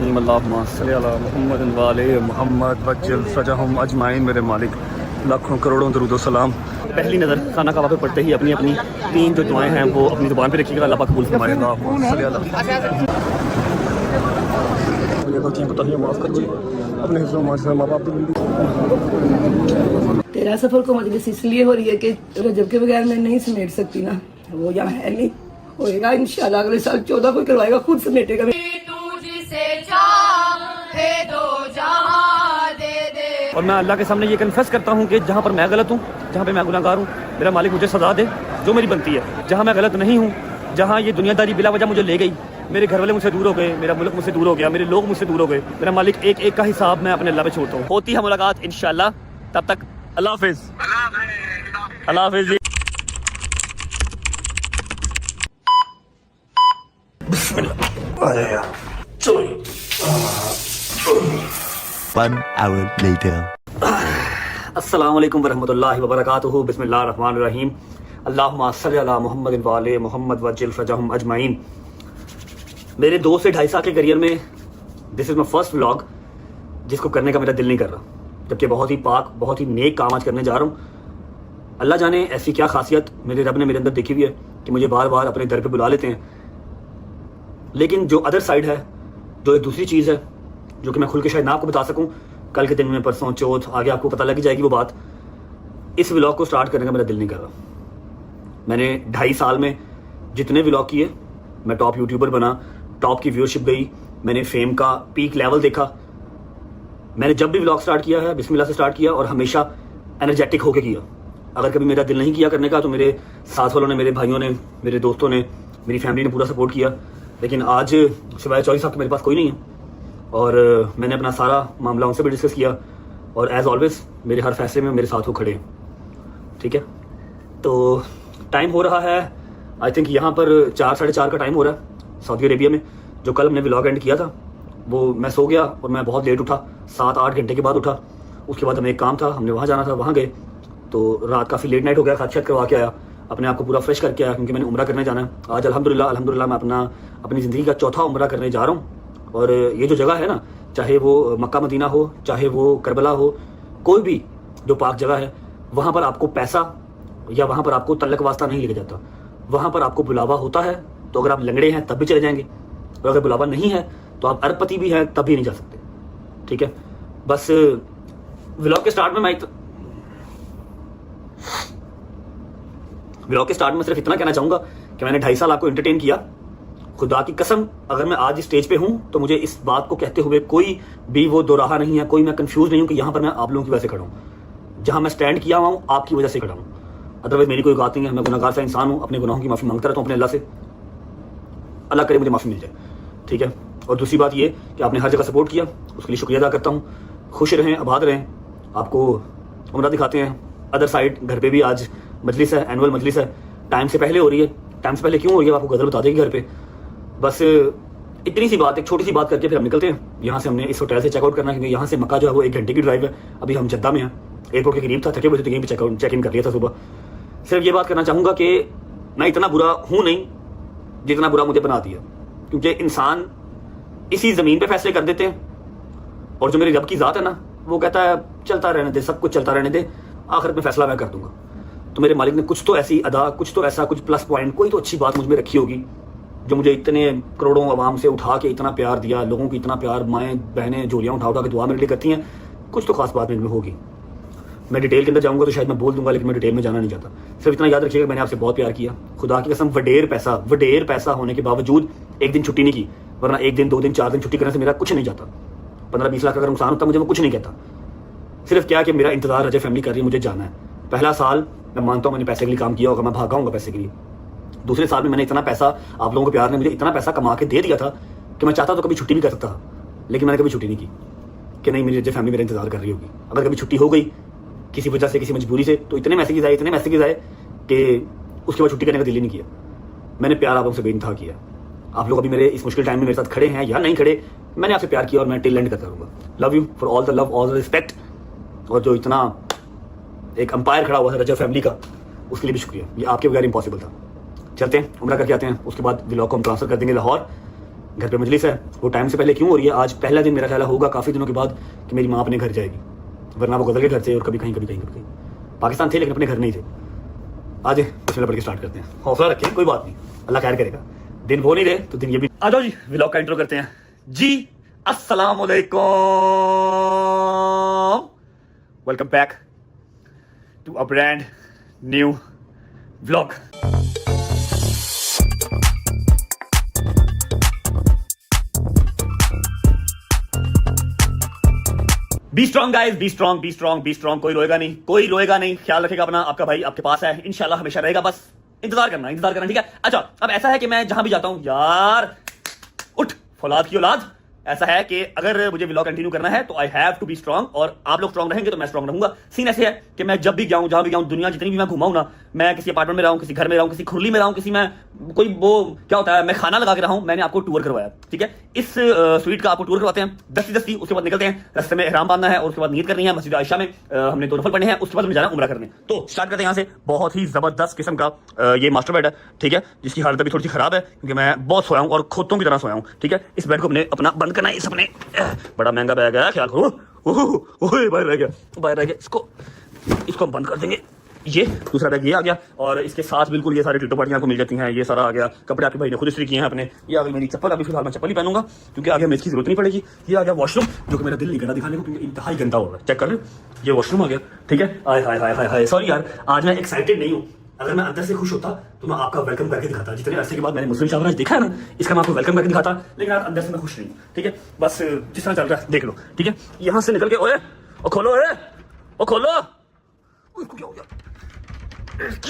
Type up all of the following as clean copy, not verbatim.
रहीम अल्लाहुम्मा सल्ली अला मुहम्मद व आले मुहम्मद वज्जल फजहम अजमाइन। मेरे मालिक लाखों करोड़ों दरूद सलाम। पहली नज़र खाना कबाब पे पड़ते ही अपनी अपनी तीन जो दुआएं हैं वो अपनी ज़ुबान पे रखिएगा। अल्लाह पाक कबूल फरमाए। अल्लाहुम्मा सल्ली अला माफ़ कीजिए अपने माँ बाप की। तेरा सफ़र को मजलिस इसलिए हो रही है कि रजब के बगैर मैं नहीं समेट सकती ना, वो यहाँ है नहीं, होएगा इंशाल्लाह अगले साल 14 को करवाएगा, खुद समेटेगा। और मैं अल्लाह के सामने ये कन्फेस करता हूँ कि जहाँ पर मैं गलत हूँ, जहाँ पे मैं गुनाहगार हूँ, मेरा मालिक मुझे सज़ा दे जो मेरी बनती है। जहाँ मैं गलत नहीं हूँ, जहाँ ये दुनियादारी बिला वजह मुझे ले गई, मेरे घर वाले मुझसे दूर हो गए, मेरा मुल्क मुझसे दूर हो गया, मेरे लोग मुझसे दूर हो गए, मेरा मालिक एक एक का हिसाब मैं अपने अल्लाह पे छोड़ता हूँ। होती है मुलाकात इंशाल्लाह, तब तक अल्लाह हाफिज़। अल्लाह हाफिज़। 1 hour later. अस्सलाम वालेकुम वरहमतुल्लाहि वबरकातुहू। बिस्मिल्लाहिर रहमानिर रहीम। अल्लाहुम्मा सल्ली अला मुहम्मद व आले मुहम्मद वज्जिल फजहम अजमाइन। मेरे 2 से 2.5 साल के करियर में this is my first vlog जिसको करने का मेरा दिल नहीं कर रहा, जबकि बहुत ही पाक बहुत ही नेक काम आज करने जा रहा हूँ। अल्लाह जाने ऐसी क्या खासियत मेरे रब ने मेरे अंदर देखी हुई है कि मुझे बार बार अपने दर पे बुला लेते हैं। लेकिन जो अदर साइड है, जो एक दूसरी चीज़ है जो कि मैं खुल के शायद ना आपको बता सकूं, कल के दिन में, परसों, चौथ, आगे आपको पता लग जाएगी वो बात। इस व्लॉग को स्टार्ट करने का मेरा दिल नहीं कर रहा। मैंने 2.5 साल में जितने व्लॉग किए, मैं टॉप यूट्यूबर बना, टॉप की व्यूअरशिप गई, मैंने फेम का पीक लेवल देखा। मैंने जब भी व्लॉग स्टार्ट किया है बिस्मिल्लाह से स्टार्ट किया और हमेशा एनर्जेटिक होकर किया। अगर कभी मेरा दिल नहीं किया करने का तो मेरे साथ वालों ने, मेरे भाइयों ने, मेरे दोस्तों ने, मेरी फैमिली ने पूरा सपोर्ट किया। लेकिन आज सिवाय 24 साहब के मेरे पास कोई नहीं है और मैंने अपना सारा मामला उनसे भी डिस्कस किया और एज़ ऑलवेज मेरे हर फैसले में मेरे साथ वो खड़े। ठीक है, तो टाइम हो रहा है आई थिंक यहाँ पर 4 साढ़े 4 का टाइम हो रहा है सऊदी अरेबिया में। जो कल हमने व्लॉग एंड किया था वो मैं सो गया और मैं बहुत लेट उठा, 7-8 घंटे के बाद उठा। उसके बाद हमें एक काम था, हमने वहाँ जाना था, वहाँ गए तो रात काफ़ी लेट नाइट हो गया। खाद करवा के आया, अपने आप को पूरा फ्रेश करके आया क्योंकि मैंने उम्रा करने जाना है। आज अल्हम्दुलिल्लाह मैं अपनी ज़िंदगी का चौथा उम्रा करने जा रहा हूँ। और ये जो जगह है ना, चाहे वो मक्का मदीना हो, चाहे वो करबला हो, कोई भी जो पाक जगह है, वहाँ पर आपको पैसा या वहाँ पर आपको तल्लक वास्ता नहीं लेके जाता। वहाँ पर आपको बुलावा होता है तो अगर आप लंगड़े हैं तब भी चले जाएंगे, और अगर बुलावा नहीं है तो आप अरबपति भी हैं तब भी नहीं जा सकते। ठीक है, बस व्लॉग के स्टार्ट में सिर्फ इतना कहना चाहूँगा कि मैंने 2.5 साल आपको एंटरटेन किया। खुदा की कसम, अगर मैं आज इस स्टेज पे हूँ तो मुझे इस बात को कहते हुए कोई भी वो दो राह नहीं है, कोई मैं कंफ्यूज नहीं हूँ कि यहाँ पर मैं आप लोगों की वजह से खड़ा हूँ। जहाँ मैं स्टैंड किया हुआ हूँ आपकी वजह से खड़ा हूँ। अदरवाइज मेरी कोई बात नहीं है। मैं गुनाहगार सा इंसान हूँ, अपने गुनाहों की माफ़ी मांगता रहता हूँ अपने अल्लाह से। अल्लाह करे मुझे माफ़ी मिल जाए। ठीक है, और दूसरी बात ये कि आपने हर जगह सपोर्ट किया, उसके लिए शुक्रिया अदा करता हूँ। खुश रहें, आबाद रहें। आपको उम्रा दिखाते हैं अदर साइड। घर पे भी आज मजलिस है, एनुअल मजलिस है, टाइम से पहले हो रही है। टाइम से पहले क्यों हो रही है आपको गज़ल बता देगी घर पे। बस इतनी सी बात, एक छोटी सी बात करके फिर हम निकलते हैं यहाँ से। हमने इस होटल से चेकआउट करना है क्योंकि यहाँ से मक्का जो है वो 1 घंटे की ड्राइव है। अभी हम जद्दा में हैं, एयरपोर्ट के करीब था, थके हुए थे तो यहीं पे चेक इन कर लिया था सुबह। सिर्फ ये बात करना चाहूँगा कि मैं इतना बुरा हूँ नहीं जितना बुरा मुझे बना दिया, क्योंकि इंसान इसी ज़मीन पे फैसले कर देते हैं और जो मेरी रब की ज़ात है ना, वो कहता है चलता रहने दे, सब कुछ चलता रहने दे, आखिरत में फैसला मैं कर दूंगा। तो मेरे मालिक ने कुछ तो ऐसी अदा, कुछ तो ऐसा, कुछ प्लस पॉइंट, कोई तो अच्छी बात मुझ में रखी होगी जो मुझे इतने करोड़ों आवाम से उठा के इतना प्यार दिया। लोगों की इतना प्यार, माएँ बहनें झोलियाँ उठा उठा के दुआ मेरे लिए करती हैं। कुछ तो खास बात मेरे में होगी। मैं डिटेल के अंदर जाऊँगा तो शायद मैं बोल दूंगा, लेकिन मैं डिटेल में जाना नहीं चाहता। सिर्फ इतना याद रखिएगा, मैंने आपसे बहुत प्यार किया। खुदा की कसम, वडेर पैसा होने के बावजूद एक दिन छुट्टी नहीं की, वरना 1 दिन 2 दिन 4 दिन छुट्टी करने से मेरा कुछ नहीं जाता। 15-20 लाख अगर नुकसान होता मुझे वो कुछ नहीं कहता। सिर्फ क्या कि मेरा इंतजार रजा फैमिली कर रही है, मुझे जाना है। पहला साल मैं मानता हूँ मैंने पैसे के लिए काम किया होगा, मैं भागा हूँगा पैसे के लिए। दूसरे साल में मैंने इतना पैसा, आप लोगों के प्यार ने मुझे इतना पैसा कमा के दे दिया था कि मैं चाहता तो कभी छुट्टी भी कर सकता था, लेकिन मैंने कभी छुट्टी नहीं की कि नहीं मेरी रजा फैमिली मेरा इंतजार कर रही होगी। अगर कभी छुट्टी हो गई किसी वजह से, किसी मजबूरी से, तो इतने मैसेजेस आए कि उसके बाद छुट्टी करने का दिल ही नहीं किया। मैंने प्यार आप लोगों से बेइंतहा किया। आप लोग अभी मेरे इस मुश्किल टाइम में मेरे साथ खड़े हैं या नहीं खड़े, मैंने आपसे प्यार किया और मैं टिल एंड करता रहूँगा। Love you for all the love, all the respect. और जो इतना एक अंपायर खड़ा हुआ है रजा फैमिली का, उसके लिए भी शुक्रिया। ये आपके बगैर इम्पॉसिबल था। चलते हैं, उम्रा करके आते हैं, उसके बाद व्लॉग को हम ट्रांसफर कर देंगे लाहौर। घर पे मजलिस है, वो टाइम से पहले क्यों हो रही है? आज पहला दिन मेरा ख्याल होगा काफ़ी दिनों के बाद कि मेरी माँ अपने घर जाएगी, वरना वो गजल के घर से और कभी कहीं पाकिस्तान थे लेकिन अपने घर नहीं थे। आज बिस्मिल्लाह पढ़ के स्टार्ट करते हैं। हौसला रखें, कोई बात नहीं, अल्लाह खैर करेगा। दिन वो नहीं रहे तो दिन ये भी। आ जाओ जी, व्लॉग का इंट्रो करते हैं जी। अस्सलाम वालेकुम, welcome back to a brand new vlog. Be strong guys, be strong, be strong, be strong. कोई रोएगा नहीं, कोई रोएगा नहीं। ख्याल रखेगा अपना, आपका भाई आपके पास है, इंशाल्लाह हमेशा रहेगा। बस इंतजार करना, ठीक है। अच्छा, अब ऐसा है कि मैं जहां भी जाता हूं यार, उठ फौलाद की औलाद, ऐसा है कि अगर मुझे व्लॉग कंटिन्यू करना है तो I have to be strong, और आप लोग स्ट्रॉन्ग रहेंगे तो मैं स्ट्रॉन्ग रहूंगा। सीन ऐसे है कि मैं जब भी जाऊं, जहां भी जाऊं, दुनिया जितनी भी मैं घुमाऊं ना, मैं किसी अपार्टमेंट में रहूं, किसी घर में रहूं, किसी खुरली में रहूं, किसी में कोई वो क्या होता है, मैं खाना लगा के रहा हूं, मैंने आपको टूर करवाया, ठीक है। इस स्वीट का आपको टूर करवाते हैं दस्ती। उसके बाद निकलते हैं, रास्ते में इहराम बांधना है और उसके बाद नीयत करनी है। मस्जिद आयशा में हमने 2 नफल पढ़ने हैं, उसके बाद हमें जाना उम्रा करने। तो स्टार्ट करते हैं यहाँ से। बहुत ही जबरदस्त किस्म का ये मास्टर बेड है, ठीक है, जिसकी हालत अभी थोड़ी सी खराब है क्योंकि मैं बहुत सोया हूँ और खोतों की तरह सोया हूँ, ठीक है। इस बेड को हमने अपना बंद करना है। इस अपने बड़ा महंगा बैग है, ख्याल करो। बाहर रह गया, इसको हम बंद कर देंगे। ये दूसरा बैग ये आ गया, और इसके साथ बिल्कुल ये सारे टिट्टो पार्टियां को मिल जाती हैं। ये सारा आ गया, कपड़े आपके भाई ने खुद इस्त्री किए हैं अपने। ये आ गई मेरी चप्पल, अभी फिलहाल मैं चप्पल ही पहनूंगा क्योंकि आगे हमें इसकी जरूरत नहीं पड़ेगी। ये आ गया वॉशरूम, जो कि मेरा दिल नहीं करता दिखाने को क्योंकि इंतहाई गंदा होगा। चेक कर रहे हो, ये वॉशरूम आ गया, ठीक है। हाय हाय हाय हाय, सॉरी यार, आज मैं एक्साइटेड नहीं हूँ। अगर मैं अंदर से खुश होता तो मैं आपका वेलकम करके दिखाता। जितने अरसे के बाद मैंने मुस्लिम शाहराज देखा है ना, इसका मैं आपको वेलकम करके दिखाता, लेकिन आज अंदर से मैं खुश नहीं हूँ, ठीक है। बस जिस तरह चल रहा है देख लो, ठीक है। यहाँ से निकल के ओए ओ खोलो, ओ खोलो, क्या हो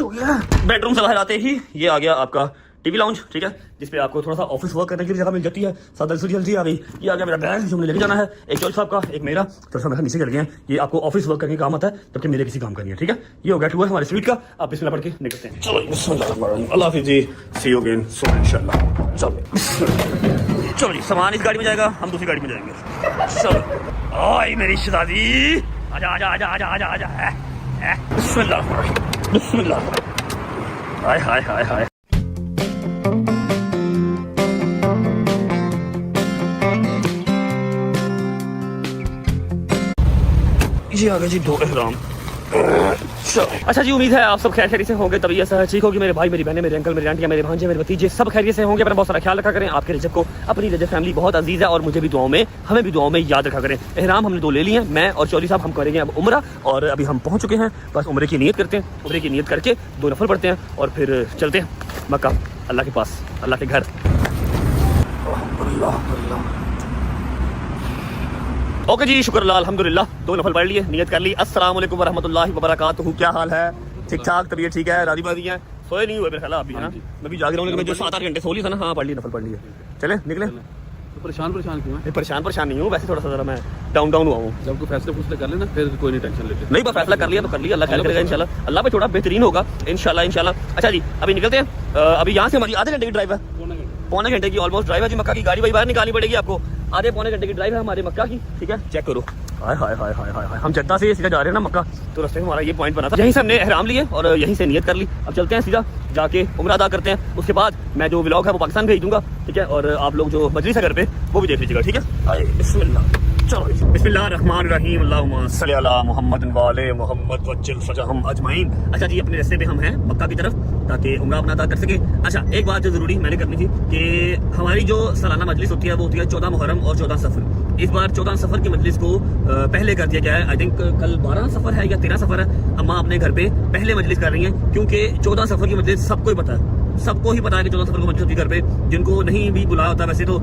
गया? बेडरूम से बाहर आते ही ये आ गया आपका टीवी लाउंज, ठीक है, जिसपे आपको थोड़ा सा ऑफिस वर्क करने की जगह मिल जाती है। सादा जल्दी आ गई। ये आ गया मेरा बैग जो मुझे लेके जाना है, एक चौल साहब का, एक मेरा, थोड़ा सा मेरा नीचे चल गया। ये आपको ऑफिस वर्क करने का काम आता है, जबकि मेरे किसी काम का नहीं है, ठीक है। ये हो गया टूर हमारे स्वीट का। आप बिस्मिल्लाह पढ़ के निकलते हैं। चलो अल्लाह हाफिज़ जी, सी यू अगेन सून इंशाल्लाह। चलो जी, सामान इस गाड़ी में जाएगा, हम दूसरी गाड़ी में जाएंगे। चलो ओए मेरी शहजादी, आजा। बिस्मिल्लाह। हाय हाय हाय हाय। ये आ गया जी 2 एहराम। अच्छा जी, उम्मीद है आप सब खैरियत से होंगे, तभी ऐसा ठीक होगी। मेरे भाई, मेरी बहनें, मेरे अंकल, मेरी आंटियां, मेरे भांजे, मेरे भतीजे सब खैरियत से होंगे। अपना बहुत सारा ख्याल रखा करें। आपके रजब को, अपनी रजब फैमिली बहुत अजीज है और मुझे भी दुआओं में, हमें भी दुआओं में याद रखा करें। एहराम हमने 2 ले लिए हैं, मैं और चौधरी साहब। हम करेंगे अब उम्रा, और अभी हम पहुंच चुके हैं। बस उम्रे की नियत करते हैं, उम्रे की नियत करके 2 नफल पढ़ते हैं और फिर चलते हैं मक्का, अल्लाह के पास, अल्लाह के घर। ओके जी, शुक्र अल्हम्दुलिल्लाह, 2 नफल पढ़ लिए, नियत कर ली। अस्सलाम वालेकुम वरहमतुल्लाहि वबरकातुहू। क्या हाल है? ठीक ठाक, तबीयत ठीक है, राजी बाजी है? सोए नहीं हुए मेरे ख्याल अभी, है ना? मैं भी जाग रहा हूँ, लेकिन मैं जो 7-8 घंटे सो लिया था ना, हाँ पढ़ ली, नफल पढ़ लिए। चले निकले। तो परेशान क्यों है? परेशान नहीं हूँ, वैसे थोड़ा सा जरा मैं डाउन हुआ हूँ। जब कोई फैसले कर लेना, फिर कोई नहीं टेंशन लेते। नहीं, बस फैसला कर लिया तो कर लिया, अल्लाह खैर करेगा इंशाल्लाह। अल्लाह पे थोड़ा बेहतरीन होगा इंशाल्लाह। अच्छा जी, अभी निकलते हैं। अभी यहाँ से हमारी आधे घंटे की ड्राइव है, पौने घंटे की ऑलमोस्ट ड्राइव है जी। मक्का की गाड़ी भाई बाहर निकालनी पड़ेगी आपको। आधे पौने घंटे की ड्राइव है हमारे मक्का की, ठीक है। चेक करो, हाय हाय हाय हाय हाय। हम जद्दा से सीधा जा रहे हैं ना मक्का, तो रास्ते में हमारा ये पॉइंट बना था। यहीं से हमने एहराम लिए और यहीं से नियत कर ली। अब चलते हैं सीधा, जाके उम्रा अदा करते हैं। उसके बाद मैं जो व्लॉग है वो पाकिस्तान भेज दूंगा, ठीक है। और आप लोग जो मजलिस है घर पे, वो भी देख लीजिएगा, ठीक है। बिस्मिल्लाह। चलो बिस्मिल्लाहिर्रहमानिर्रहीम, अल्लाहुम्मा सल्ली अला मुहम्मद व आले मुहम्मद वज्जिल फजहम अजमईन। अच्छा जी, अपने रास्ते पे हम हैं मक्का की तरफ, ताकि उम्रा अपना अदा कर सके। अच्छा, एक बात जो जरूरी मैंने करनी थी कि हमारी जो सालाना मजलिस होती है वो होती है 14 मुहर्रम और 14 सफर। इस बार 14 सफर की मजलिस को पहले कर दिया गया है। आई थिंक कल 12 सफर है या 13 सफर है। अम्मा अपने घर पे पहले मजलिस कर रही हैं, क्योंकि 14 सफर की मजलिस सबको ही पता है, सबको ही पता है कि 14 सफर को मजलिस होती है घर पे। जिनको नहीं भी बुलाया होता, वैसे तो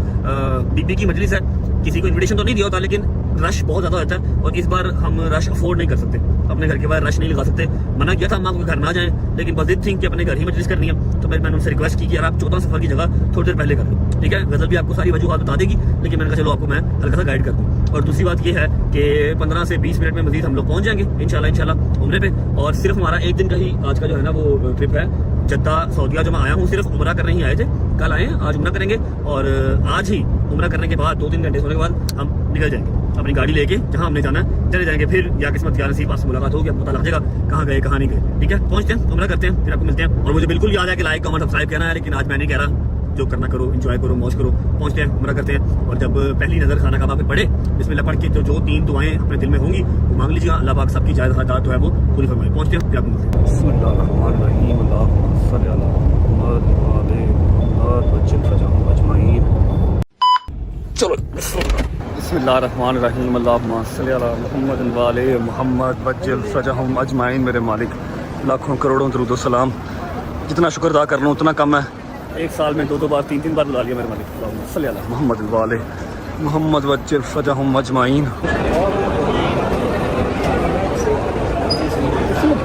बीबी की मजलिस है, किसी को इन्विटेशन तो नहीं दिया होता, लेकिन रश बहुत ज्यादा होता है और इस बार हम रश अफोर्ड नहीं कर सकते। अपने घर के बाहर रश नहीं लगा सकते। मना किया था अम्मा को घर ना जाएं, लेकिन बस दिस थिंग कि अपने घर ही मजलिस करनी है। तो मैंने उनसे रिक्वेस्ट की कि यार आप 14 सफर की जगह थोड़ी देर पहले कर लो, ठीक है। गजल भी आपको सारी वजूहात बता देगी, लेकिन मैंने कहा चलो आपको मैं हल्का सा गाइड कर दूँ। और दूसरी बात ये है कि 15 से 20 मिनट में मजीद हम लोग पहुंच जाएंगे इंशाल्लाह उम्रे पे। और सिर्फ हमारा एक दिन का ही आज का जो है ना वो ट्रिप है जद्दा सऊदीया। जो मैं आया हूँ सिर्फ उम्रा करने ही आए थे, कल आए हैं, आज उम्रा करेंगे और आज ही उम्रा करने के बाद 2-3 घंटे सोने के बाद हम निकल जाएंगे अपनी गाड़ी लेके, जहां हमने जाना है चले जाएंगे। फिर या किस्मत या नसीब आपसे मुलाकात होगी, आपको पता लग जाएगा कहाँ गए कहाँ नहीं गए, ठीक है। पहुंचते हैं, उम्रा करते हैं, फिर आपको मिलते हैं। और मुझे बिल्कुल याद है कि लाइक कमेंट सब्सक्राइब करना है, लेकिन आज मैं नहीं कह रहा, जो करना करो, एंजॉय करो, मौज करो। पहुंचते हैं, उम्रा करते हैं, और जब पहली नज़र खाना काबा पे पड़े, बिस्मिल्लाह पढ़ के जो 3 दुआएं अपने दिल में होंगी वो मांग लीजिएगा। अल्लाह पाक सबकी जायज़ हालात जो है वो पूरी फरमाए। पहुंचते हैं, क्या चलो बिस्मिल्लाहिर्रहमानिर्रहीम अल्लाहुम्मा सल्ली अला मुहम्मद वाले मोहम्मद वज्जल सजहुम अजमाइन। मेरे मालिक लाखों करोड़ों दरूद सलाम, जितना शुक्र अदा कर लूँ उतना कम है। एक साल में 2 बार 3 बार बुला लिया मेरे मालिक। अल्लाहुम्मा सल्ली अला मुहम्मद वाले मोहम्मद वज्जल सजहुम अजमाइन।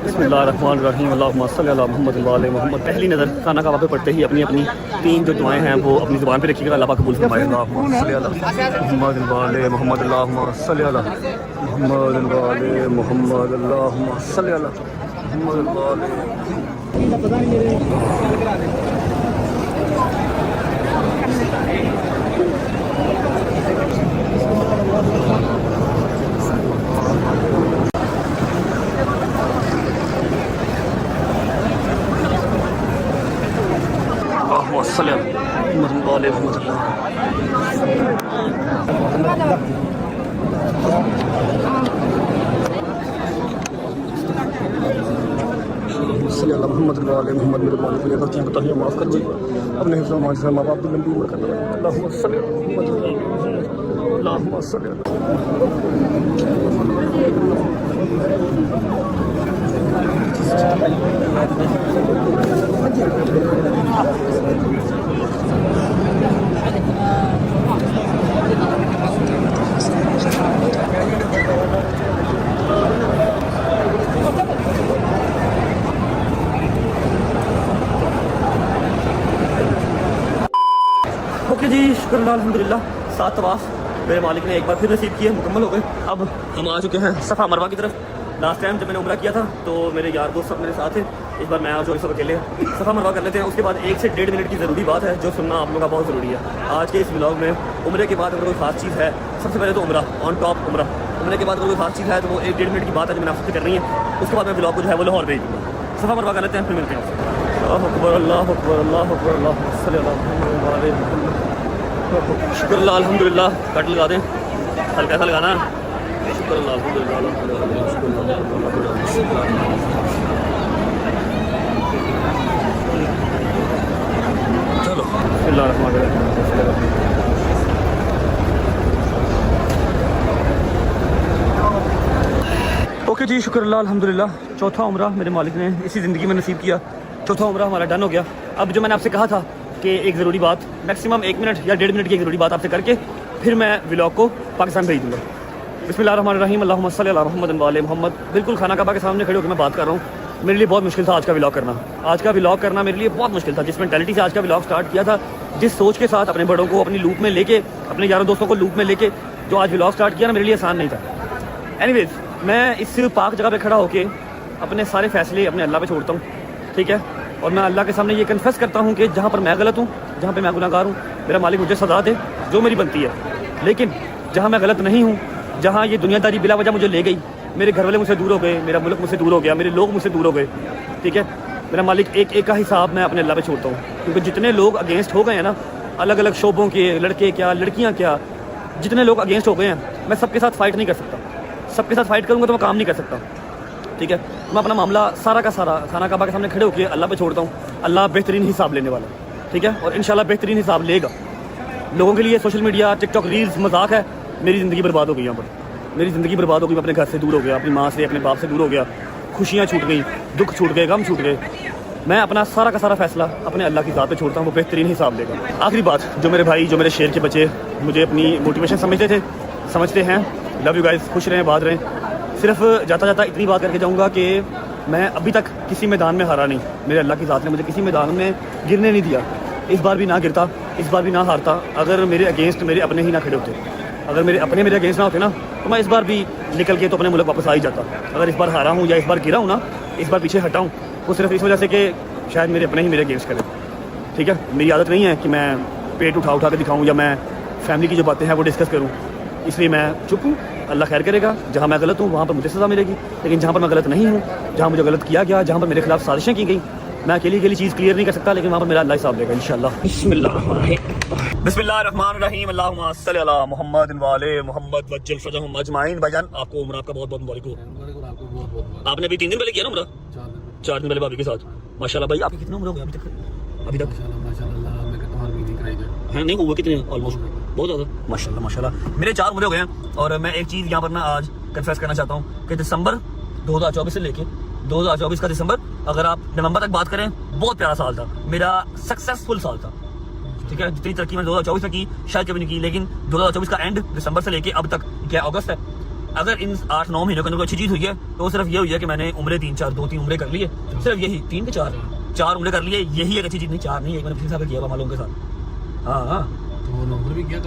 बिस्मिल्लाहिर्रहमानिर्रहीम अल्लाहुम्मा सल्ली अला मुहम्मद वाले मोहम्मद। पहली नज़र खाना काबा पे पढ़ते ही अपनी अपनी 3 जो दुआएं हैं वो अपनी ज़ुबान पे रखिएगा। अल्लाह पाक कबूल फरमाए। अल्लाहुम्मा सल्ली अला मुहम्मद वाले मोहम्मद, अल्लाहुम्मा सल्ली अला मुहम्मद वाले मोहम्मद, अल्लाहुम्मा सल्ली अला मुहम्मद वाले। मोहम्मद वाले मोहम्मद। मेरे मालिक मेरी गलतियाँ बताइए, माफ़ कर दीजिए, अपने हिफ्ज़ माँ से माँ बाप की लंबी उम्र करना। अल्लाहुम्मा सल्ली अला मुहम्मद, अल्लाहुम्मा सल्ली अला। ओके जी, शुक्र अल्हम्दुलिल्लाह। 7 तवाफ़ मेरे मालिक ने एक बार फिर नसीब किए, मुकम्मल हो गए। अब हम आ चुके हैं सफ़ा मरवा की तरफ। लास्ट टाइम जब मैंने उम्रा किया था तो मेरे यार दोस्त सब मेरे साथ थे। इस बार मैं और जो सब अकेले सफ़ा मरवा कर लेते हैं। उसके बाद 1 से 1.5 मिनट की ज़रूरी बात है जो सुनना आप लोगों का बहुत ज़रूरी है आज के इस व्लॉग में। उम्रे के बाद अगर कोई ख़ास चीज़ है, सबसे पहले तो उम्रा ऑन टॉप उम्रा। उम्रे के बाद अगर कोई ख़ास चीज़ है तो वो 1-1.5 मिनट की बात है जो मैंने आपसे करनी है। उसके बाद मैं व्लॉग को जो है वो लाहौर भेज दूँगा। सफ़ा मरवा कर लेते हैं, फिर मिलते हैं। अल्लाहु अकबर, अल्लाहु अकबर, अल्लाहु अकबर, अल्लाहुम्मा सल्ली अला मुहम्मद। शुक्र अल्लाह अल्हम्दुलिल्लाह। कट लगा दें, हल्का सा लगाना। शुक्र अल्लाह अल्हम्दुलिल्लाह। चलो ओके जी, शुक्र अल्लाह अल्हम्दुलिल्लाह। चौथा उम्रा मेरे मालिक ने इसी ज़िंदगी में नसीब किया। चौथा उम्रा हमारा डन हो गया। अब जो मैंने आपसे कहा था कि एक ज़रूरी बात, मैक्सिमम 1 मिनट या 1.5 मिनट की एक ज़रूरी बात आपसे करके फिर मैं व्लॉग को पाकिस्तान भेज दूँगा। बिस्मिल्लाहिर्रहमानिर्रहीम अल्लाहुम्मा सल्ली अला मुहम्मद वाले मोहम्मद। बिल्कुल खाना काबा के सामने खड़े होकर मैं बात कर रहा हूँ। मेरे लिए बहुत मुश्किल था आज का व्लॉग करना। आज का व्लॉग करना मेरे लिए बहुत मुश्किल था। जिस मेंटालिटी से आज का व्लॉग स्टार्ट किया था, जिस सोच के साथ अपने बड़ों को अपनी लूप में लेके, अपने यारों दोस्तों को लूप में लेके जो आज व्लॉग स्टार्ट किया ना, मेरे लिए आसान नहीं था। एनीवेज, मैं इस पाक जगह पे खड़ा होके अपने सारे फैसले अपने अल्लाह पे छोड़ता हूँ, ठीक है। और मैं अल्लाह के सामने ये कन्फेस करता हूँ कि जहाँ पर मैं गलत हूँ, जहाँ पे मैं गुनाहगार हूँ, मेरा मालिक मुझे सज़ा दे जो मेरी बनती है। लेकिन जहाँ मैं गलत नहीं हूँ, जहाँ ये दुनियादारी बिला वजह मुझे ले गई, मेरे घर वाले मुझसे दूर हो गए, मेरा मुल्क मुझसे दूर हो गया, मेरे लोग मुझसे दूर हो गए, ठीक है। मेरा मालिक एक एक का हिसाब मैं अपने अल्लाह पे छोड़ता हूँ। क्योंकि जितने लोग अगेंस्ट हो गए हैं ना, अलग अलग शोबों के, लड़के क्या लड़कियाँ क्या, जितने लोग अगेंस्ट हो गए हैं, मैं सबके साथ फ़ाइट नहीं कर सकता। सबके साथ फ़ाइट करूँगा तो मैं काम नहीं कर सकता, ठीक है। मैं अपना मामला सारा का सारा खाना काबा के सामने खड़े होकर अल्लाह पे छोड़ता हूँ। अल्लाह बेहतरीन हिसाब लेने वाला है, ठीक है। और इंशाल्लाह बेहतरीन हिसाब लेगा। लोगों के लिए सोशल मीडिया, टिकटॉक, रील्स मजाक है। मेरी ज़िंदगी बर्बाद हो गई यहाँ पर, मेरी ज़िंदगी बर्बाद हो गई। मैं अपने घर से दूर हो गया, अपनी माँ से, अपने बाप से दूर हो गया, खुशियाँ छूट गई, दुख छूट गए, गम छूट गए। मैं अपना सारा का सारा फैसला अपने अल्लाह की ज़ात पे छोड़ता हूँ, वो बेहतरीन हिसाब देगा। आखिरी बात, जो मेरे भाई, जो मेरे शेर के बच्चे मुझे अपनी मोटिवेशन समझते थे, समझते हैं, लव यू गाइस, खुश रहें, बात रहें। सिर्फ जाता जाता इतनी बात करके जाऊँगा कि मैं अभी तक किसी मैदान में हारा नहीं। मेरे अल्लाह की ज़ात ने मुझे किसी मैदान में गिरने नहीं दिया। इस बार भी ना गिरता, इस बार भी ना हारता, अगर मेरे अगेंस्ट मेरे अपने ही ना खड़े होते। अगर मेरे अपने मेरे अगेंस्ट ना होते ना, तो मैं इस बार भी निकल के तो अपने मुल्क वापस आ ही जाता। अगर इस बार हारा हूँ या इस बार गिरा हूँ ना, इस बार पीछे हटा हूँ, वो सिर्फ इस वजह से कि शायद मेरे अपने ही मेरे अगेंस्ट करें, ठीक है। मेरी आदत नहीं है कि मैं पेट उठा उठा के दिखाऊँ या मैं फैमिली की जो बातें हैं वो डिस्कस करूँ, इसलिए मैं चुप हूँ। अल्लाह खैर करेगा। जहाँ मैं गलत हूँ वहाँ पर मुझे सज़ा मिलेगी, लेकिन जहाँ पर मैं गलत नहीं हूँ, जहाँ मुझे गलत किया गया, जहाँ पर मेरे खिलाफ साजिशें की गई, मैं अकेली चीज़ क्लियर नहीं कर सकता, लेकिन वहाँ पर मेरा अल्लाह हिसाब देगा इंशाल्लाह। बिस्मिल्लाहिर्रहमानिर्रहीम, अल्लाहुम्मा सल्लि अला मुहम्मद व आले मुहम्मद वज्जल फरजहुम अजमाइन। भाईजान आपको उम्र आपका बहुत बहुत मुबारक हो। आपने अभी 3 दिन पहले किया ना उम्र? 4 दिन पहले भाभी के साथ। माशाल्लाह भाई, आपकी कितनी उम्र हो गई अभी तक? हाँ, नहीं हुआ कितने? ऑलमोस्ट बहुत ज़्यादा। माशाल्लाह मेरे 4 उम्र हो गए हैं। और मैं एक चीज़ यहाँ पर ना आज कन्फेस करना चाहता हूँ कि दिसंबर 2024 से लेके 2024 का दिसंबर, अगर आप नवंबर तक बात करें, बहुत प्यारा साल था, मेरा सक्सेसफुल साल था। ठीक है, जितनी तरक्की मैंने 2024 में की शायद कभी नहीं की, लेकिन 2024 का एंड दिसंबर से लेके अब तक, क्या अगस्त है, अगर इन 8-9 महीनों के अंदर कोई अच्छी चीज़ हुई है तो सिर्फ ये हुई है कि मैंने उम्रें 2-3 उम्रें कर ली है। सिर्फ यही 3 के 4 उम्रें कर ली है, यही एक अच्छी चीज़। नहीं 4 नहीं, एक मैंने पिछले साल किया हुआ मालों के साथ। हाँ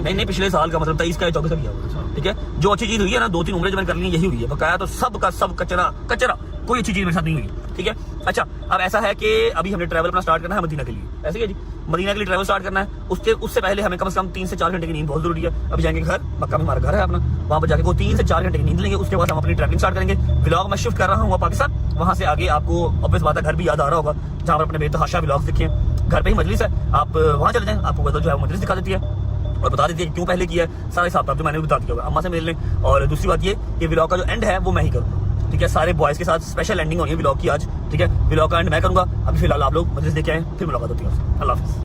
नहीं, पिछले साल का मतलब 23 का 24 का किया हुआ। ठीक है, जो अच्छी चीज़ हुई है ना, 2-3 उम्रें जो मैंने कर ली यही हुई है। बकाया तो सब का सब कचरा, कोई अच्छी चीज़ मेरे साथ नहीं हुई। ठीक है, अच्छा अब ऐसा है कि अभी हमने ट्रैवल अपना स्टार्ट करना है मदीना के लिए। ऐसे ही है जी, मदीना के लिए ट्रैवल स्टार्ट करना है। उससे पहले हमें कम से कम 3 से 4 घंटे की नींद बहुत जरूरी है। अभी जाएंगे घर, मक्का में हमारा घर है अपना, वहाँ पर जाके वो 3 से 4 घंटे की नींद लेंगे। उसके बाद हम अपनी ट्रैवलिंग स्टार्ट करेंगे। व्लॉग मैं शिफ्ट कर रहा हूँ पाकिस्तान, वहाँ से आगे आपको ऑब्वियस बात है घर भी याद आ रहा होगा, जहाँ पर अपने बेतहाशा व्लॉग्स दिखे। घर पे ही मजलिस है, आप वहाँ चले जाएं, आपको जो है मजलिस दिखा देती है और बता देती है क्यों पहले किया है। सारा हिसाब जो मैंने बता दिया होगा, अम्मा से मिल लें। और दूसरी बात ये कि व्लॉग का जो एंड है वो मैं ही करूँगा। ठीक है, सारे बॉयज के साथ स्पेशल एंडिंग होनी है व्लॉग की आज। ठीक है, व्लॉग का एंड मैं करूँगा। अभी फिलहाल आप लोग मजलिस देख आए, फिर मुलाकात होती है। अल्लाह हाफिज़।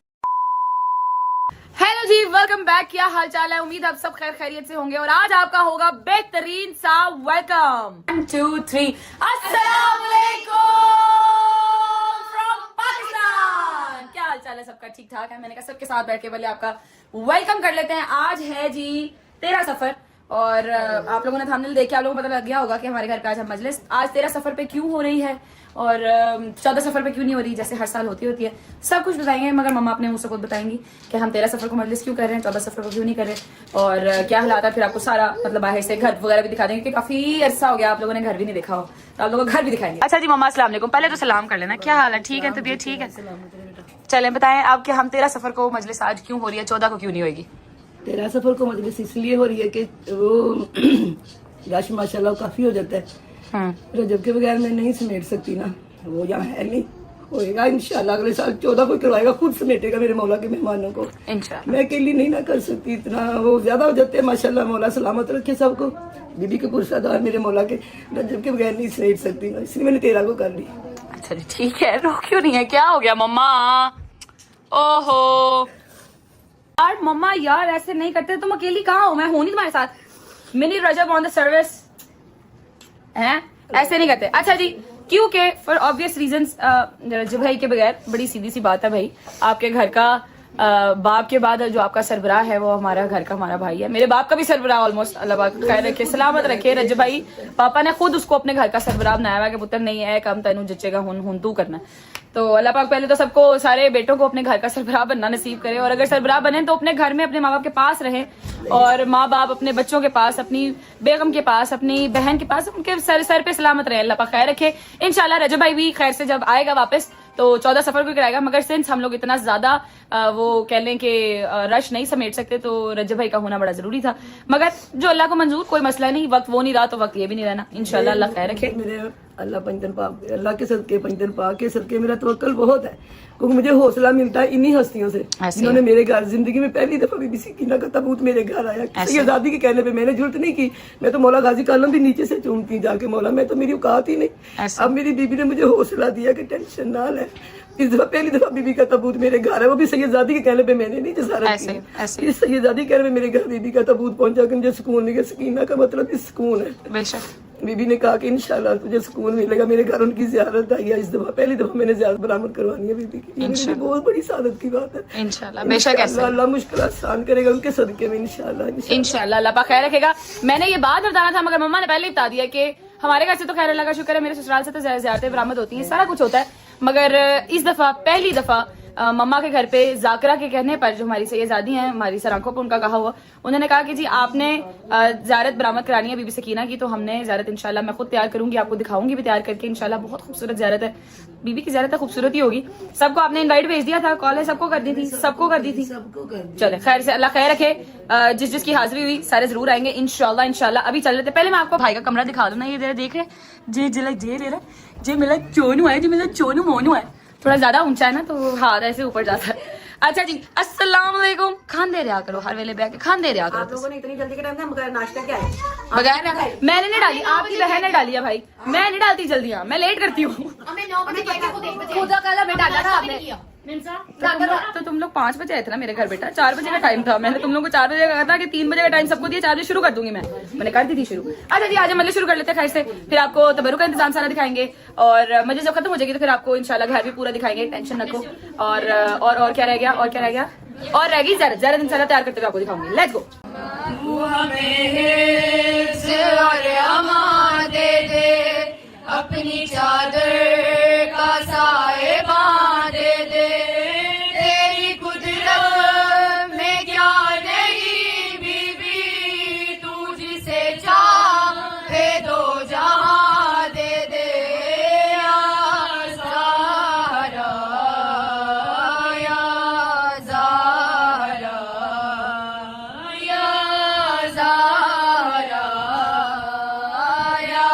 हेलो जी, वेलकम बैक। क्या हाल चाल है? उम्मीद आप सब खैर खैरियत से होंगे और आज आपका होगा बेहतरीन सा वेलकम। 1 2 3 अस्सलाम वालेकुम फ्रॉम पाकिस्तान। क्या हाल चाल है सबका? ठीक ठाक है? मैंने कहा सबके साथ बैठ के पहले आपका वेलकम कर लेते हैं। आज है जी 13 सफर और आप लोगों ने थंबनेल देख के आप लोगों को पता लग गया होगा कि हमारे घर पे आज हम मजलिस आज 13 सफर पे क्यों हो रही है और 14 सफर पे क्यों नहीं हो रही, जैसे हर साल होती है। सब कुछ बताएंगे, मगर मम्मा अपने मुंह से खुद बताएंगी कि हम 13 सफर को मजलिस क्यों कर रहे हैं, 14 सफर को क्यों नहीं कर रहे और क्या हालात है। फिर आपको सारा मतलब बाहर से घर वगैरह भी दिखा देंगे कि काफी अरसा हो गया आप लोगों ने घर भी नहीं देखा हो, तो आप लोगों को घर भी दिखाएंगे। अच्छा जी मम्मा अस्सलाम वालेकुम। पहले तो सलाम कर लेना, क्या हाल है? ठीक है, तबीयत ठीक है? चले बताएं आप कि हम 13 सफर को मजलिस आज क्यों हो रही है, 14 को क्यों नहीं होगी? 13 सफर को मजलिस इसलिए हो रही है कि वो रश माशाल्लाह काफी हो जाता है। रजब के बगैर मैं नहीं समेट सकती ना, वो यहाँ है नहीं, होएगा इंशाल्लाह अगले साल 14 को करवाएगा, खुद समेटेगा मेरे मौला के मेहमानों को। इंशाल्लाह मैं अकेली नहीं ना कर सकती, इतना वो ज्यादा हो जाते हैं। माशाल्लाह मौला सलामत रखे सबको। बीबी के पुरसादार मेरे मौला के, रजब के बगैर नहीं समेट सकती ना, इसलिए मैंने 13 को कर ली। अच्छा जी ठीक है, रो क्यों नहीं है? क्या हो गया मम्मा? ओहो यार मम्मा, यार ऐसे नहीं करते। तुम अकेली कहाँ हो? मैं हूं नहीं तुम्हारे साथ। Mini Rajab on the service हैं, ऐसे नहीं करते। अच्छा जी, क्योंकि फॉर ऑब्वियस रीजंस रजब भाई के बगैर, बड़ी सीधी सी बात है भाई, आपके घर का बाप के बाद जो आपका सरबराह है वो हमारा घर का हमारा भाई है। मेरे बाप का भी सरबराह ऑलमोस्ट, अल्लाह पाक खैर रखे सलामत रखे। रजब भाई पापा ने खुद उसको अपने घर का सरबराह बनाया हुआ कि पुत्र नहीं है कम तेनू जचेगा, हुन तू करना। तो अल्लाह पाक पहले तो सबको, सारे बेटों को अपने घर का सरबराह बनना नसीब करे और अगर सरबराह बने तो अपने घर में अपने माँ बाप के पास रहे और माँ बाप अपने बच्चों के पास, अपनी बेगम के पास, अपनी बहन के पास, उनके सर पे सलामत रहे। अल्लाह पाक खैर रखे। इंशाल्लाह रजब भाई भी खैर से जब आएगा वापस तो 14 सफर को कराएगा, मगर सिंस हम लोग इतना ज्यादा वो कह लें कि रश नहीं समेट सकते तो रजब भाई का होना बड़ा जरूरी था। मगर जो अल्लाह को मंजूर, कोई मसला नहीं, वक्त वो नहीं रहा तो वक्त ये भी नहीं रहना। इंशाल्लाह अल्लाह खैर रखे। मेरे अल्लाह पंजन पाक, अल्लाह के सदके, पंजन पाक के सदके मेरा तवक्कल बहुत है, क्योंकि मुझे हौसला मिलता है इन्हीं हस्तियों से जिन्होंने मेरे घर जिंदगी में पहली दफा बीबी सकीना का ताबूत मेरे घर आया। किसी आजादी के कहने पे मैंने जुर्त नहीं की, मैं तो मौला गाजी कालम भी नीचे से चूमती जाके, मौला मैं तो मेरी औकात ही नहीं। अब मेरी बीबी ने मुझे हौसला दिया कि टेंशन ना ले। इस दफा पहली दफा बीबी का ताबूत मेरे घर है, वो भी सैयदादी के कहने पे मैंने नहीं जसारत की। इस सैयदादी कहने पे मेरे घर बीबी का ताबूत पहुंचा कि मुझे सुकून मिलेगा। सकीना का मतलब इस सुकून है। बीबी ने कहा कि इंशाल्लाह तुझे सुकून मिलेगा। मेरे घर उनकी जियारत आई है इस दफा, पहली दफा मैंने जियारत बरामद करवानी है बीबी की। ये बहुत बड़ी सादत की बात है। इंशाल्लाह बेशक ऐसे अल्लाह मुश्किल आसान करेगा उनके सदके में इंशाल्लाह अल्लाह पाक खैर रखेगा। मैंने ये बात बताना था मगर मम्मा ने पहले ही बता दिया कि हमारे घर से तो खैर अल्लाह का शुक्र है, मेरे ससुराल से तो ज़ियारतें बरामद होती हैं, सारा कुछ होता है, मगर इस दफा पहली दफा मम्मा के घर पे जाकरा के कहने पर, जो हमारी सैयदादी हैं, हमारी सर आंखों पर उनका कहा हुआ, उन्होंने कहा कि जी आपने ज़ियारत बरामद करानी है बीबी सकीना की, तो हमने ज़ियारत इंशाल्लाह मैं खुद तैयार करूंगी, आपको दिखाऊंगी भी तैयार करके इंशाल्लाह। बहुत खूबसूरत ज़ियारत है बीबी की, ज़ियारत खूबसूरत ही होगी। सबको आपने इनवाइट भेज दिया था, कॉल सबको कर दी थी, सबको कर दी थी। चले खैर से अल्लाह खैर रखे। जिस जिसकी हाजिरी हुई सारे जरूर आएंगे इंशाल्लाह इंशाल्लाह। अभी चल रहे थे, पहले मैं आपको भाई का कमरा दिखा दूं ना, ये देख रहे जे जिला जे रे जे मेरा चोनू है, जो मेरा चोनू मोनू है, थोड़ा ज्यादा ऊंचा है ना तो हाथ ऐसे ऊपर जाता है। अच्छा जी, अस्सलाम वालेकुम। खान दे रहा करो हर वेले बैठ के, खान दे रहा करो। आप लोगों ने इतनी जल्दी के टाइम में नाश्ता क्या है? बगैर मैंने नहीं डाली, आपकी बहन ने डाली है भाई, मैं नहीं डालती जल्दी, मैं लेट करती हूँ। खुदा कल हमें डाला था आपने। तो तुम लोग 5 बजे आए थे ना मेरे घर बेटा, 4 बजे का टाइम था। मैंने तुम लोग को 4 बजे का कहा था कि 3 बजे का टाइम सबको दिया, 4 बजे शुरू कर दूंगी मैंने कर दी थी शुरू। अच्छा जी, आज मजे शुरू कर लेते हैं खैर से, फिर आपको तबरुक का इंतजाम सारा दिखाएंगे और मजे जब खत्म हो जाएगी तो फिर आपको इंशाल्लाह घर भी पूरा दिखाएंगे, टेंशन रखो। और क्या रह गया, और क्या रह गया, और रह गई ज़रा इंशाल्लाह तैयार करते हुए आपको दिखाऊंगी। Let's go. अपनी चादर का साए बांधे दे, तेरी कुदरत में क्या नहीं बीबी, तू जिसे चाहे दो जहां दे दे। या ज़ाहरा, या ज़ाहरा, या ज़ाहरा, या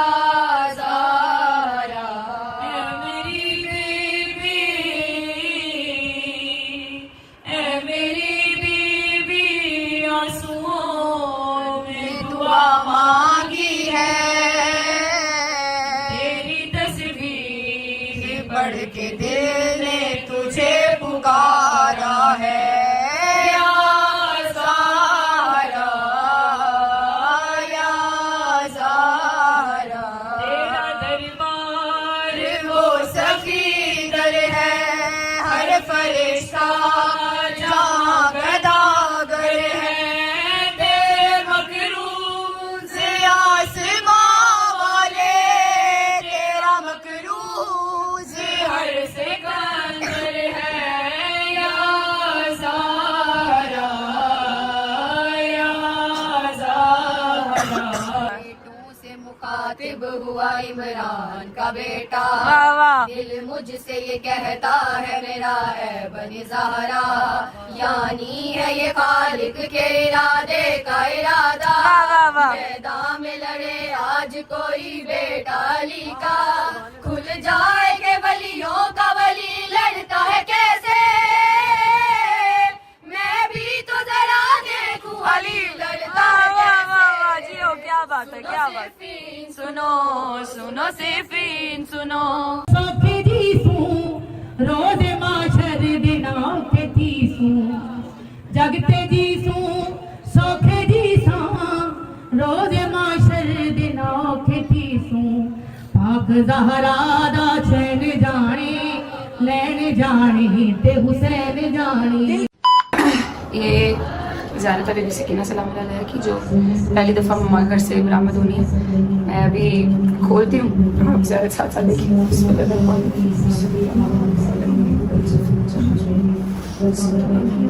ज़ाहरा, ऐ मेरी बीबी, ऐ मेरी बीबी, आंसुओं में दुआ मांगी है, तेरी तस्वीर पढ़ के दिल ने तुझे पुकारा है। या ज़ाहरा, या ज़ाहरा, तेरा दरबार वो सफीदर है, हर फरिश्ता जहाँ गदागर है, तेरे मकरूज आसमां वाले, तेरा मकरूज हर सिकंदर है। या ज़ाहरा, या ज़ाहरा, बेटों से मुखातिब हुआ इमरान का बेटा, दिल मुझसे ये कहता है मेरा है बनी ज़हरा, यानी है ये खालिक के इरादे का इरादा। मैदान में लड़े आज कोई बेटा अली का, खुल जाए के वलियों का वली लड़ता है कैसे, मैं भी तो जरा देखूं अली लड़ता है कैसे। जी हो, क्या बात है, क्या बात। सुनो सुनो सिफीन सुनो, सौखे जीसू रोज माशर दिना के जीसू, जगते जीसू सौखे जीसा रोज माशर दिना के जीसू, पाक ज़हरा दा चैन जाने लैन जाने ते हुसैन जाने। ये ज़्यादातर बेबी सकीना सलाम अलैहा की जो पहली दफ़ा मम्मा के घर से बरामद होनी है, मैं अभी खोलती हूँ, आप ज़्यादा साथ साथ देखिए।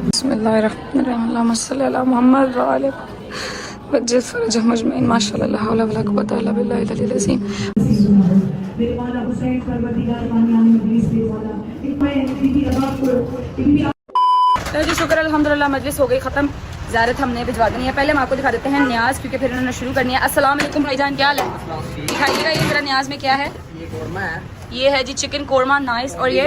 बिस्मिल्लाहिर्रहमानिर्रहीम, अल्लाहुम्मा सल्ली अला मुहम्मद व आले वज्जिल फरजहुम अजमईन, माशाअल्लाह, ला हौला वला कुव्वता इल्ला बिल्लाहिल अलील अज़ीम। मेरे वाला हुसैन परवरदिगार पानी मजलिस दे वाला एक मैं दीदी अबाब को तो जी शुक्र अल्हम्दुलिल्लाह, मजलिस हो गई ख़त्म। ज़्यारत हमने भिजवा देनी है। पहले हम आपको दिखा देते हैं न्याज, क्योंकि फिर उन्होंने शुरू करनी है। अस्सलाम वालेकुम भाईजान, क्या हाल है? दिखाइएगा ये मेरा न्याज में क्या है। ये है जी चिकन कोरमा, नाइस। और ये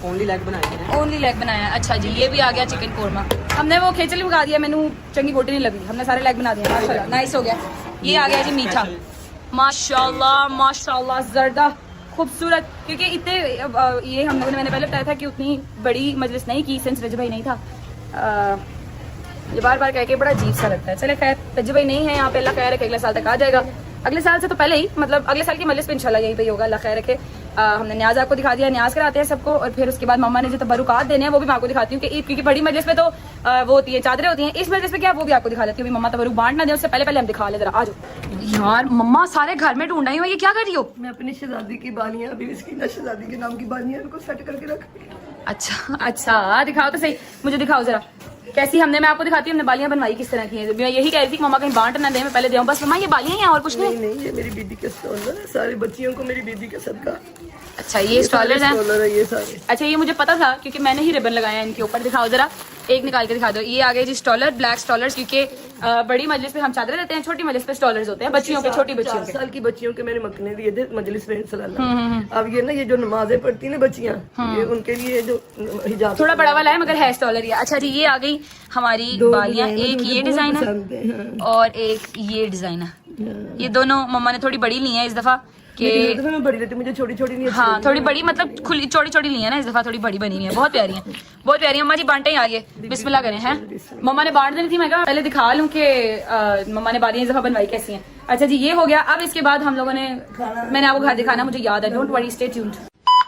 ओनली लेग बनाया है। अच्छा जी, ये भी आ गया चिकन कोरमा। हमने वो खेचली मंगा दिया, मैंने चंगी बोटी नहीं लगी, हमने सारे लेग बना दिए माशाल्लाह, नाइस हो गया। ये आ गया जी मीठा, माशाल्लाह माशाल्लाह, जर्दा खूबसूरत। क्योंकि इतने ये हम लोगों ने, मैंने पहले बताया था कि उतनी बड़ी मजलिस नहीं की सिंस रजब भाई नहीं था। ये बार बार कह के बड़ा अजीब सा लगता है। चले खैर, रजब भाई नहीं है यहाँ पे, अल्लाह खैर रखे, अगले साल तक आ जाएगा। अगले साल से तो पहले ही, मतलब अगले साल की मजलिस पे इंशाल्लाह यहीं पे होगा, अल्लाह खैर रखे। हमने न्याज आपको दिखा दिया, न्याज कराते हैं सबको, और फिर उसके बाद मम्मा ने जो तबरुकात देने हैं वो भी मैं आपको दिखाती हूँ कि क्योंकि बड़ी मजलिस पे तो वो होती है, चादरें होती हैं, इस मजलिस पे क्या वो भी आपको दिखा देती हूँ। मम्मा तबरुक बांट ना दे उससे पहले हम दिखा ले जरा। आ जाओ यार, मम्मा सारे घर में ढूंढ रही हो, ये क्या कर रही हो? मैं अपनी शहजादी की बालियां, अभी इसकी शहजादी के नाम की बालियां उनको सेट करके रख। अच्छा अच्छा, दिखाओ तो सही, मुझे दिखाओ जरा कैसी। मैं आपको दिखाती हूँ हमने बालियां बनवाई किस तरह की हैं। मैं यही कह रही थी कि मम्मा कहीं बांट ना दे, मैं पहले देऊँ बस। मम्मा ये बालियां हैं और कुछ नहीं? नहीं, ये मेरी बीबी के स्टॉलर है, सारे बच्चियों को मेरी बीबी के सदका। अच्छा, ये स्टॉलर हैं ये सारे। अच्छा, ये मुझे पता था क्योंकि मैंने ही रिबन लगाया इनके ऊपर। दिखाओ जरा, एक निकाल के दिखा दो। ये आ गए जी स्टॉलर, ब्लैक स्टॉलर्स, क्योंकि बड़ी मजलिस पे हम चादरें देते हैं, छोटी मजलिस पे स्टॉलर्स होते हैं बच्चियों के, छोटी बच्चियों 4 के। साल की बच्चियों के मैंने मकने दिए थे मजलिस में सलाना। अब ये ना ये जो नमाजें पढ़ती ना बच्चियां, ये उनके लिए जो हिजाब थोड़ा बड़ा वाला है मगर है स्टॉलर ये। अच्छा जी, ये आ गई हमारी बालियां, एक ये डिजाइन है और एक ये डिजाइन है। ये दोनों मम्मा ने थोड़ी बड़ी ली है इस दफा कि मैं बड़ी लेती, मुझे छोटी छोटी नहीं अच्छी हाँ थोड़ी बड़ी मतलब खुली चौड़ी चौड़ी ली है ना इस दफा, थोड़ी बड़ी बनी हुई है, बहुत प्यारी है, बहुत प्यारी है। मम्मा जी बांटे आ गए, बिस्मिल्लाह करें हैं। मम्मा ने बांट देनी थी, मैं कहा पहले दिखा लूं कि मम्मा ने बालियां इस दफा बनवाई कैसी हैं। अच्छा जी, ये हो गया। अब इसके बाद हम लोगों ने, मैंने आपको घर दिखाना मुझे याद है, डोंट वरी, स्टे ट्यून्ड।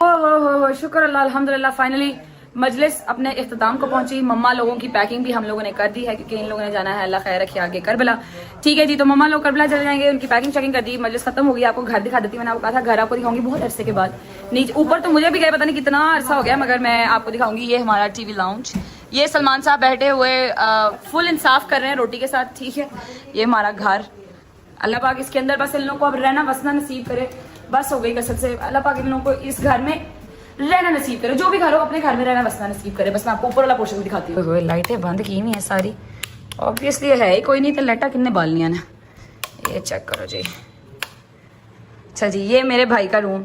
हो शुक्र अल्लाह, अल्हम्दुलिल्लाह फाइनली मजलिस अपने इख्तिताम को पहुंची। मम्मा लोगों की पैकिंग भी हम लोगों ने कर दी है क्योंकि इन लोगों ने जाना है, अल्लाह खैर रखे, आगे करबला। ठीक है जी, तो मम्मा लोग करबला चले जाएंगे, उनकी पैकिंग चेकिंग कर दी, मजलिस खत्म हो गई। आपको घर दिखा देती, मैंने आपको कहा था घर आपको दिखाऊंगी बहुत अरसे के बाद। नीचे ऊपर तो मुझे भी गए पता नहीं कितना अरसा हो गया, मगर मैं आपको दिखाऊंगी। ये हमारा टीवी लाउंज, ये सलमान साहब बैठे हुए फुल इंसाफ कर रहे हैं रोटी के साथ। ठीक है, ये हमारा घर, अल्लाह पाक इसके अंदर बस इन लोगों को अब रहना बसना नसीब करे। बस हो गई कसम से, अल्लाह पाक इन लोगों को इस घर में रहना नसीब करे, जो भी घर हो अपने घर में रहना बसना नसीब करे। बस मैं आपको ऊपर वाला पोर्शन दिखाती हूँ। लाइटें बंद की नहीं है सारी, ऑब्वियसली है ही कोई नहीं तो लाइटा किन्ने बालनियां ने। ये चेक करो जी। अच्छा जी, ये मेरे भाई का रूम,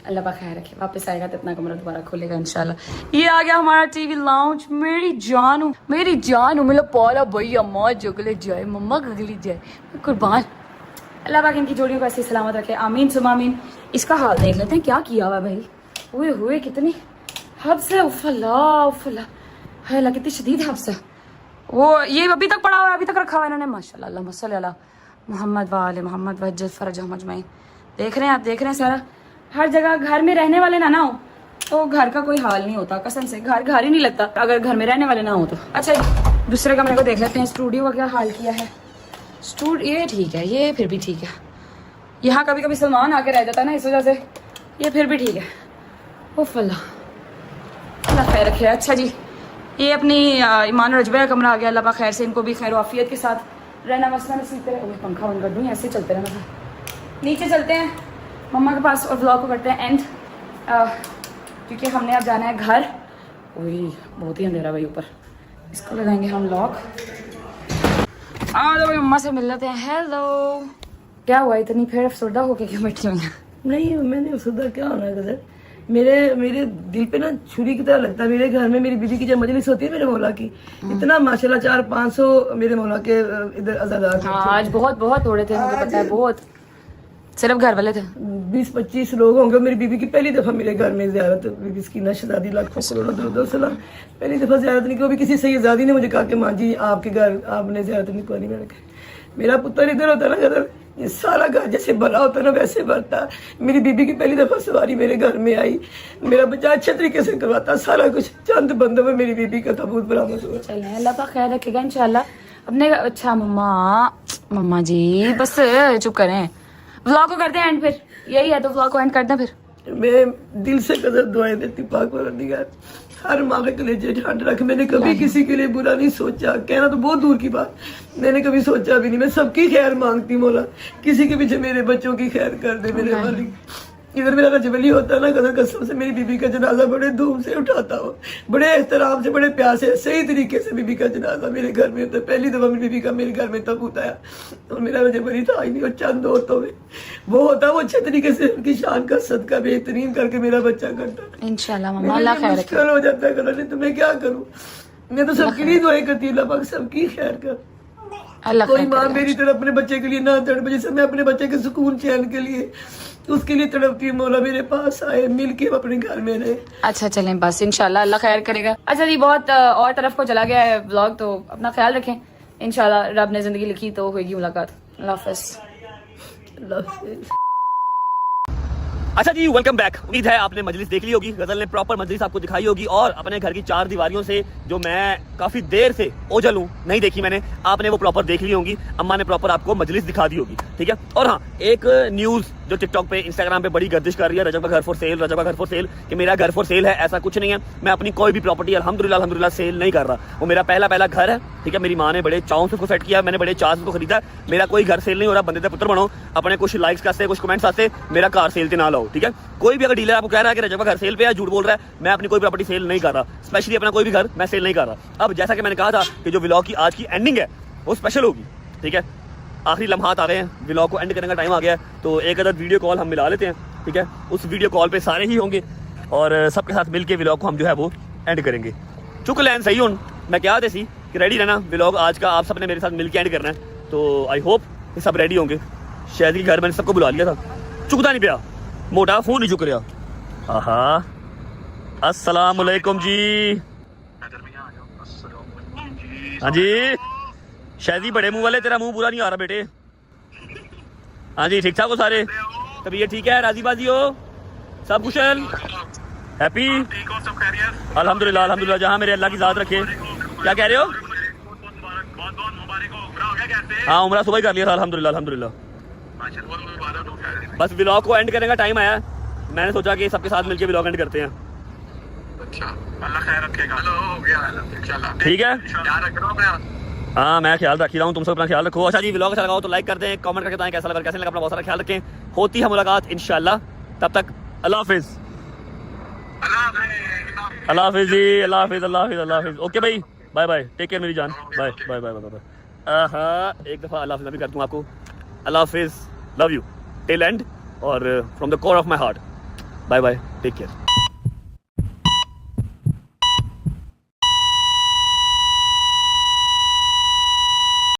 अल्लाह पाक खैर रखे, वापस आएगा तो इतना कमरा दोबारा खुलेगा इंशाल्लाह। ये आ गया हमारा टीवी लाउंज। मेरी जान मेरा पाला भैया माँ जगले जाए, मम्मा गगली जाए, कुर्बान। अल्लाह पाक इनकी जोड़ियों को ऐसे सलामत रखे, आमीन सुमा आमीन। इसका हाल देख लेते हैं क्या किया हुआ भाई, हुए कितनी हद से उफला है, कितनी शदीद हद से। वो ये अभी तक पड़ा हुआ है, अभी तक रखा हुआ है इन्होंने, माशाल्लाह अल्लाहुम्मा सल्ली अला मोहम्मद व आले मोहम्मद वज्जल फरजहुम अजमईन। देख रहे हैं आप, देख रहे हैं सारा, हर जगह घर में रहने वाले ना हो तो घर का कोई हाल नहीं होता, कसम से घर ही नहीं लगता अगर घर में रहने वाले ना हो तो। अच्छा दूसरे कमरे को देख लेते हैं, स्टूडियो का क्या हाल किया है। ये ठीक है, ये फिर भी ठीक है। यहाँ कभी कभी सलमान आके रह जाता है ना इस वजह से, ये फिर भी ठीक है। उफ अल्लाह खैर रखे। अच्छा जी, ये अपनी ईमान रजबे का कमरा आ गया, अल्लाह पाक खैर से इनको भी खैर वाफियत के साथ रहना बसना नसीब करे। पंखा बंद कर दूँ, ऐसे चलते रहना था। नीचे चलते हैं मम्मा के पास और व्लॉग को करते हैं एंड, क्योंकि हमने अब जाना है घर। वही बहुत ही अंधेरा भाई ऊपर, इसको लगाएंगे हम लॉक। तो मम्मा से मिल लेते हैं। हेलो, क्या हुआ इतनी फिर अफसरदा होके क्यों बैठी हुई हैं? नहीं, मैंने अफसरदा क्या होना है गजर, मेरे दिल पे ना छुरी की तरह लगता है। मेरे घर में मेरी बीवी की जब मजलिस होती है मेरे मौला की, इतना माशाल्लाह 400-500 मेरे मौला के इधर अज़ादार। आज बहुत थोड़े थे, मुझे पता है, बहुत सिर्फ घर वाले थे। 20-25 लोग होंगे। मेरी बीबी की पहली दफा मेरे घर में ज़ियारत, बीबी की नशदादी लाखों करोड़ों दरुद सलाम, पहली दफा ज़ियारत नहीं की। भी किसी सैयदादी ने मुझे कहा कि माँ जी आपके घर आपने ज़ियारत नहीं करनी। मैंने कहा मेरा पुत्र इधर होता ना घर, ये सारा घर जैसे भरा होता ना वैसे भरता। मेरी बीबी की पहली दफा सवारी मेरे घर में आई, मेरा बच्चा अच्छे तरीके से करवाता, सारा कुछ चंद बंदों में मेरी बीबी का ताबूत बरामद हुआ। चलें, अल्लाह पाक खैर रखेगा इंशाल्लाह। अपने अच्छा मम्मा जी बस चुप करें, व्लॉग को करते हैं एंड, फिर यही है तो व्लॉग को एंड करते हैं। फिर मैं दिल से कदर दुआएं देती पाक परवरदिगार, हर माँ के कलेजे ठंड रख। मैंने कभी किसी के लिए बुरा नहीं सोचा, कहना तो बहुत दूर की बात, मैंने कभी सोचा भी नहीं। मैं सबकी खैर मांगती मौला, किसी के पीछे मेरे बच्चों की खैर कर दे मेरे मालिक। इधर मेरा रजबली होता है ना, कदर कसम से मेरी बीबी का जनाजा बड़े धूम से उठाता हो, बड़े एहतराम से, बड़े प्यार से, सही तरीके से बीबी का जनाजा मेरे घर में होता है। पहली दफा मेरी बीबी का मेरे घर में तब होता है, और मेरा रजबली था ही नहीं, और चंद औरतों में वो होता, वो अच्छे तरीके से उनकी शान का सदका बेहतरीन करके मेरा बच्चा करता। इंशाल्लाह मम्मा अल्लाह खैर रखे। मुश्किल हो जाता है करना, नहीं तो मैं क्या करूँ। मैं तो सबके लिए दुआएं करती हूँ, अल्लाह पाक सबकी खैर कर। अल्लाह कोई माँ मेरी तरह अपने बच्चे के लिए ना तड़पे, जैसे मैं अपने बच्चे के सुकून चैन के लिए उसके लिए तड़पती हूँ। मौला मेरे पास आए, मिल के अपने घर में रहे। अच्छा चलें बस, इंशाल्लाह अल्लाह खैर करेगा। अच्छा जी, बहुत और तरफ को चला गया है व्लॉग, तो अपना ख्याल रखें। इंशाल्लाह रब ने जिंदगी लिखी तो होगी मुलाकात। अल्लाह हाफ़िज़। अच्छा जी, वेलकम बैक। उम्मीद है आपने मजलिस देख ली होगी, गजल ने प्रॉपर मजलिस आपको दिखाई होगी, और अपने घर की 4 दीवारियों से जो मैं काफी देर से ओझल हूँ, नहीं देखी मैंने, आपने वो प्रॉपर देख ली होगी। अम्मा ने प्रॉपर आपको मजलिस दिखा दी होगी, ठीक है। और हाँ, एक न्यूज जो टिकटॉक पे, इंस्टाग्राम पे बड़ी गर्दिश कर रही है, रजब का घर फॉर सेल, रजब का घर फॉर सेल, कि मेरा घर फॉर सेल है। ऐसा कुछ नहीं है, मैं अपनी कोई भी प्रॉपर्टी अल्हम्दुलिल्लाह सेल नहीं कर रहा। वो मेरा पहला घर है, ठीक है। मेरी माँ ने बड़े चाव से उसको सेट किया, मैंने बड़े चाव से उसको खरीदा। मेरा कोई घर सेल नहीं हो रहा। बंदे पुत्र बनो, अपने कुछ लाइक्स आते, कुछ कमेंट्स आते, मेरा कार सेल ना लाओ, ठीक है। कोई भी अगर डीलर आपको कह रहा है कि रजब का घर सेल पे है, झूठ बोल रहा है। मैं अपनी कोई प्रॉपर्टी सेल नहीं कर रहा, स्पेशली अपना कोई भी घर मैं सेल नहीं कर रहा। अब जैसा कि मैंने कहा था कि जो व्लॉग की आज की एंडिंग है वो स्पेशल होगी, ठीक है। आखिरी लम्हात आ गए हैं, व्लॉग को एंड करने का टाइम आ गया है, तो एक अदर वीडियो कॉल हम मिला लेते हैं, ठीक है। उस वीडियो कॉल पे सारे ही होंगे और सबके साथ मिलके व्लॉग को हम जो है वो एंड करेंगे। चुक लैन सही हूँ, मैं क्या सी कि रेडी रहना, व्लॉग आज का आप सबने मेरे साथ मिलके एंड करना है, तो आई होप ये सब रेडी होंगे। शायद के घर मैंने सबको बुला लिया था, चुकता नहीं पिया, मोटा फोन नहीं चुक रहा। हाँ अस्सलाम वालेकुम जी। हाँ जी शायद बड़े मुंह वाले, तेरा मुंह पूरा नहीं आ रहा बेटे। हाँ जी ठीक ठाक हो सारे, तबीयत ठीक है, राजी बाजी हो, सब कुशल, हैप्पी? अल्हम्दुलिल्लाह अल्हम्दुलिल्लाह, जहाँ मेरे अल्लाह की ज़ात रखे। क्या कह रहे हो? हाँ उम्रा सुबह ही कर लिया था, अल्हम्दुलिल्लाह अल्हम्दुलिल्लाह। बस व्लॉग को एंड करने का टाइम आया, मैंने सोचा कि सबके साथ मिलकर व्लॉग एंड करते हैं। अल्लाह खैर रखेगा। हो गया ठीक है, ख्याल रख रहा हूं मैं। हाँ मैं ख्याल रख ही रहा हूँ, तुम सब अपना ख्याल रखो। अच्छा जी व्लॉग अच्छा लगा हो तो लाइक कर दें, कमेंट करके बताएं कैसा लगा, कैसे लगा, अपना बहुत सारा ख्याल रखें। होती है मुलाकात इंशाल्लाह, तब तक अल्लाह हाफिज़। अल्लाह हाफिज़ जी, अल्लाह हाफिज़ अल्लाह हाफिज़ अल्लाह हाफिज़। ओके भाई बाय बाय, टेक केयर मेरी जान, bye bye bye bye bye. हाँ एक दफ़ा अल्लाह हाफिज़ भी कर दूँ आपको, अल्लाह हाफिज़, लव यू टिल एंड और from the core of my heart, bye bye, take care.